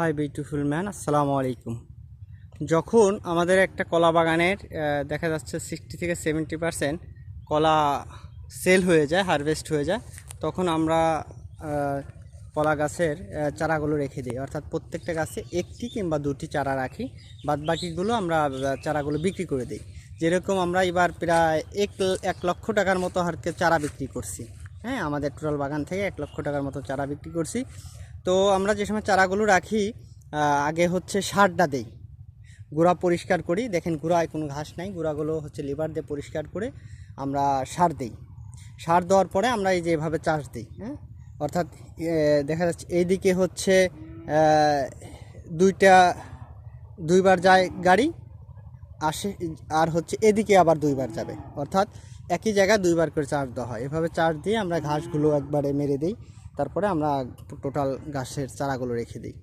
Hi beautiful man, আসসালামু আলাইকুম। যখন আমাদের একটা কলা বাগানের দেখা যাচ্ছে 60 থেকে 70% কলা সেল হয়ে যায়, হারভেস্ট হয়ে যায়, তখন আমরা কলা গাছের চারাগুলো রেখে দিই। অর্থাৎ প্রত্যেকটা গাছে একটি কিংবা দুটি চারা রাখি, বাদ বাকিগুলো আমরা চারাগুলো বিক্রি করে দিই। যেরকম আমরা এবার প্রায় 1 লক্ষ টাকার মতো হারকে চারা বিক্রি করছি। হ্যাঁ, আমাদের টোটাল বাগান থেকে 1 লক্ষ টাকার মতো চারা বিক্রি করছি। তো আমরা যে সময় চারাগুলো রাখি, আগে হচ্ছে সারটা দেই, গুঁড়া পরিষ্কার করি। দেখেন গুঁড়ায় কোনো ঘাস নাই, গুঁড়াগুলো হচ্ছে লিভার দিয়ে পরিষ্কার করে আমরা সার দিই। সার দেওয়ার পরে আমরা এই যে এভাবে চাষ দিই। হ্যাঁ, অর্থাৎ দেখা যাচ্ছে এইদিকে হচ্ছে দুইবার যায় গাড়ি আসে, আর হচ্ছে এদিকে আবার দুইবার যাবে, অর্থাৎ একই জায়গায় দুইবার করে চার্জ দেওয়া হয়। এভাবে চার্জ দিয়ে আমরা ঘাসগুলো একবারে মেরে দিই, তারপরে আমরা টোটাল ঘাসের চারাগুলো রেখে দিই।